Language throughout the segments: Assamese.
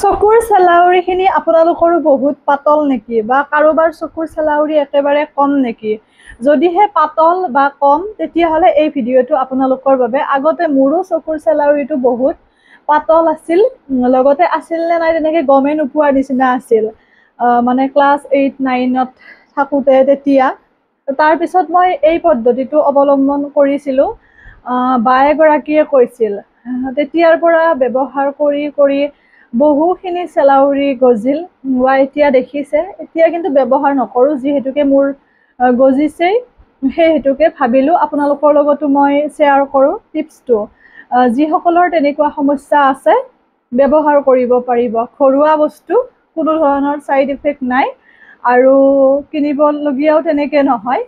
চকুৰ চেলাউৰিখিনি আপোনালোকৰো বহুত পাতল নেকি বা কাৰোবাৰ চকুৰ চেলাউৰি একেবাৰে কম নেকি? যদিহে পাতল বা কম তেতিয়াহ'লে এই ভিডিঅ'টো আপোনালোকৰ বাবে। আগতে মোৰো চকুৰ চেলাউৰিটো বহুত পাতল আছিল, লগতে আছিল নে নাই তেনেকৈ গমেই নোপোৱাৰ নিচিনা আছিল। মানে ক্লাছ 8-9ত থাকোঁতে তেতিয়া। তাৰপিছত মই এই পদ্ধতিটো অৱলম্বন কৰিছিলোঁ। বা এগৰাকীয়ে কৈছিল, তেতিয়াৰ পৰা ব্যৱহাৰ কৰি কৰি বহুখিনি চেলাউৰি গজিল বা এতিয়া দেখিছে। এতিয়া কিন্তু ব্যৱহাৰ নকৰোঁ, যিহেতুকে মোৰ গজিছেই, সেই হেতুকে ভাবিলোঁ আপোনালোকৰ লগতো মই শ্বেয়াৰ কৰোঁ টিপছটো। যিসকলৰ তেনেকুৱা সমস্যা আছে ব্যৱহাৰ কৰিব পাৰিব। ঘৰুৱা বস্তু, কোনো ধৰণৰ ছাইড ইফেক্ট নাই আৰু কিনিবলগীয়াও তেনেকৈ নহয়।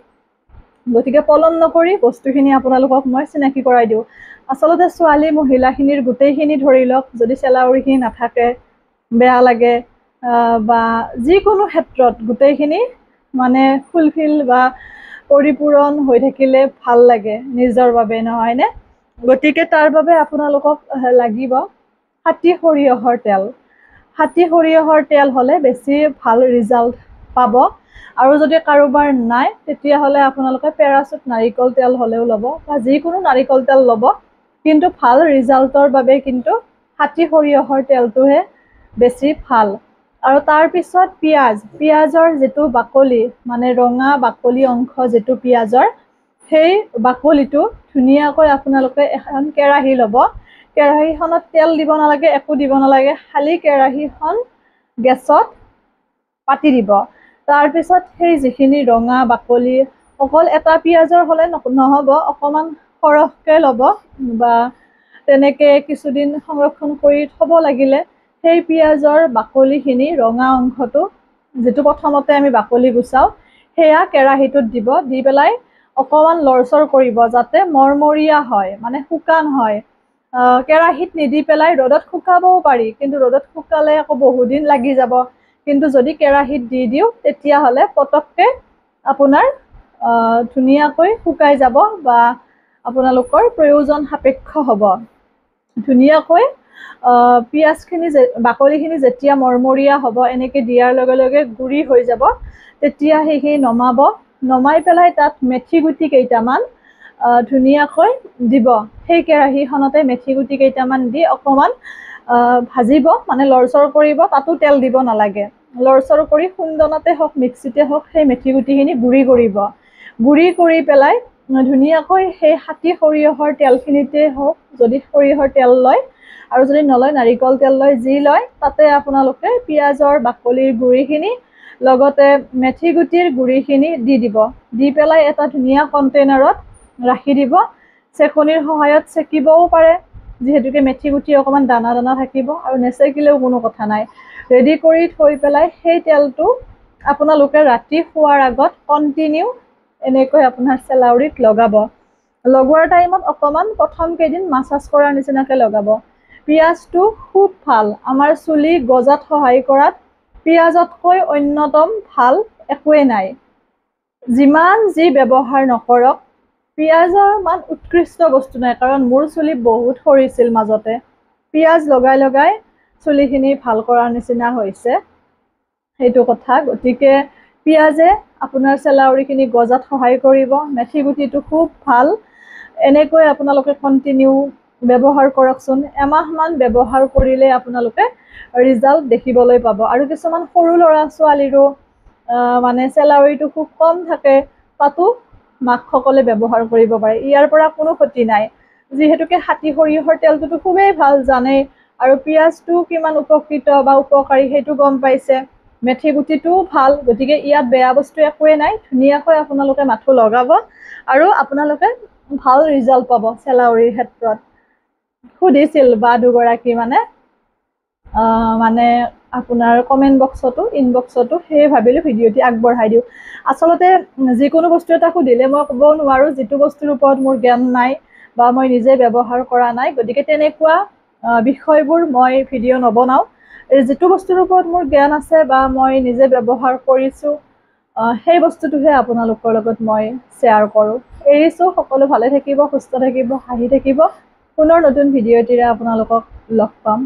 গতিকে পলম নকৰি বস্তুখিনি আপোনালোকক মই চিনাকি কৰাই দিওঁ। আচলতে ছোৱালী মহিলাখিনিৰ গোটেইখিনি ধৰি লওক, যদি চেলাউৰিখিনি নাথাকে বেয়া লাগে বা যিকোনো ক্ষেত্ৰত গোটেইখিনি মানে ফুলফিল বা পৰিপূৰণ হৈ থাকিলে ভাল লাগে নিজৰ বাবে, নহয়নে? গতিকে তাৰ বাবে আপোনালোকক লাগিব খাটি সৰিয়হৰ তেল। খাটি সৰিয়হৰ তেল হ'লে বেছি ভাল ৰিজাল্ট পাব। আৰু যদি কাৰোবাৰ নাই তেতিয়াহ'লে আপোনালোকে পেৰাচুট নাৰিকল তেল হ'লেও ল'ব বা যিকোনো নাৰিকল তেল ল'ব, কিন্তু ভাল ৰিজাল্টৰ বাবে কিন্তু খাটি সৰিয়হৰ তেলটোহে বেছি ভাল। আৰু তাৰপিছত পিঁয়াজৰ যিটো বাকলি, মানে ৰঙা বাকলি অংশ যিটো পিঁয়াজৰ, সেই বাকলিটো ধুনীয়াকৈ আপোনালোকে এখন কেৰাহী ল'ব। কেৰাহীখনত তেল দিব নালাগে, একো দিব নালাগে, খালি কেৰাহীখন গেছত পাতি দিব। তাৰপিছত সেই যিখিনি ৰঙা বাকলি, অকল এটা পিঁয়াজৰ হ'লে নহ'ব, অকণমান সৰহকৈ ল'ব বা তেনেকৈ কিছুদিন সংৰক্ষণ কৰি থ'ব লাগিলে। সেই পিঁয়াজৰ বাকলিখিনি, ৰঙা অংশটো যিটো প্ৰথমতে আমি বাকলি গুচাওঁ, সেয়া কেৰাহীটোত দিব। দি পেলাই অকণমান লৰচৰ কৰিব যাতে মৰমৰীয়া হয়, মানে শুকান হয়। কেৰাহীত নিদি পেলাই ৰ'দত শুকাবও পাৰি, কিন্তু ৰ'দত শুকালে আকৌ বহুদিন লাগি যাব। কিন্তু যদি কেৰাহীত দি দিওঁ তেতিয়াহ'লে পটককৈ আপোনাৰ ধুনীয়াকৈ শুকাই যাব বা আপোনালোকৰ প্ৰয়োজন সাপেক্ষ হ'ব। ধুনীয়াকৈ পিঁয়াজখিনি বাকলিখিনি যেতিয়া মৰমৰীয়া হ'ব, এনেকৈ দিয়াৰ লগে লগে গুড়ি হৈ যাব, তেতিয়া সেইখিনি নমাব। নমাই পেলাই তাত মেথি গুটি কেইটামান ধুনীয়াকৈ দিব। সেই কেৰাহীখনতে মেথি গুটি কেইটামান দি অকণমান ভাজিব, মানে লৰচৰ কৰিব, তাতো তেল দিব নালাগে। লৰচৰ কৰি খুন্দনতে হওক মিক্সিতে হওক সেই মেথি গুটিখিনি গুড়ি কৰিব। গুড়ি কৰি পেলাই ধুনীয়াকৈ সেই খাটি সৰিয়হৰ তেলখিনিতে হওক, যদি সৰিয়হৰ তেল লয়, আৰু যদি নলয় নাৰিকল তেল লয়, যি লয়, তাতে আপোনালোকে পিঁয়াজৰ বাকলিৰ গুড়িখিনি লগতে মেথি গুটিৰ গুড়িখিনি দি দিব। দি পেলাই এটা ধুনীয়া কণ্টেইনাৰত ৰাখি দিব। চেকনিৰ সহায়ত চেকিবও পাৰে, যিহেতুকে মেথি গুটি অকণমান দানা দানা থাকিব, আৰু নেচেকিলেও কোনো কথা নাই। ৰেডি কৰি থৈ পেলাই সেই তেলটো আপোনালোকে ৰাতি শোৱাৰ আগত কণ্টিনিউ এনেকৈ আপোনাৰ চেলাউৰিত লগাব। লগোৱাৰ টাইমত অকণমান প্ৰথম কেইদিন মাছাজ কৰাৰ নিচিনাকৈ লগাব। পিঁয়াজটো খুব ভাল, আমাৰ চুলি গজাত সহায় কৰাত পিঁয়াজতকৈ অন্যতম ভাল একোৱেই নাই। যিমান যি ব্যৱহাৰ নকৰক, পিঁয়াজৰ মান উৎকৃষ্ট বস্তু নাই। কাৰণ মোৰ চুলি বহুত সৰিছিল মাজতে, পিঁয়াজ লগাই লগাই চুলিখিনি ভাল কৰাৰ নিচিনা হৈছে, সেইটো কথা। গতিকে পিঁয়াজে আপোনাৰ চেলাউৰিখিনি গজাত সহায় কৰিব। মেথি গুটিটো খুব ভাল। এনেকৈ আপোনালোকে কণ্টিনিউ ব্যৱহাৰ কৰকচোন। এমাহমান ব্যৱহাৰ কৰিলে আপোনালোকে ৰিজাল্ট দেখিবলৈ পাব। আৰু কিছুমান সৰু ল'ৰা ছোৱালীৰো মানে চেলাউৰিটো খুব কম থাকে, তাতো মাকসকলে ব্যৱহাৰ কৰিব পাৰে। ইয়াৰ পৰা কোনো ক্ষতি নাই, যিহেতুকে খাটি সৰিয়হৰ তেলটোতো খুবেই ভাল জানেই, আৰু পিঁয়াজটো কিমান উপকৃত বা উপকাৰী সেইটো গম পাইছে। মেথি গুটিটোও ভাল, গতিকে ইয়াত বেয়া বস্তু একোৱেই নাই। ধুনীয়াকৈ আপোনালোকে মাথো লগাব আৰু আপোনালোকে ভাল ৰিজাল্ট পাব চেলাউৰিৰ ক্ষেত্ৰত। সুধিছিল বা দুগৰাকী মানে আপোনাৰ কমেণ্ট বক্সতো, ইনবক্সতো, সেয়ে ভাবিলোঁ ভিডিঅ'টি আগবঢ়াই দিওঁ। আচলতে যিকোনো বস্তু এটা সুধিলে মই ক'ব নোৱাৰোঁ যিটো বস্তুৰ ওপৰত মোৰ জ্ঞান নাই বা মই নিজে ব্যৱহাৰ কৰা নাই। গতিকে তেনেকুৱা বিষয়বোৰ মই ভিডিঅ' নবনাওঁ। যিটো বস্তুৰ ওপৰত মোৰ জ্ঞান আছে বা মই নিজে ব্যৱহাৰ কৰিছোঁ, সেই বস্তুটোহে আপোনালোকৰ লগত মই শ্বেয়াৰ কৰোঁ। এৰিছোঁ। সকলো ভালে থাকিব, সুস্থ থাকিব, হাঁহি থাকিব। পুনৰ নতুন ভিডিঅ'টিৰে আপোনালোকক লগ পাম।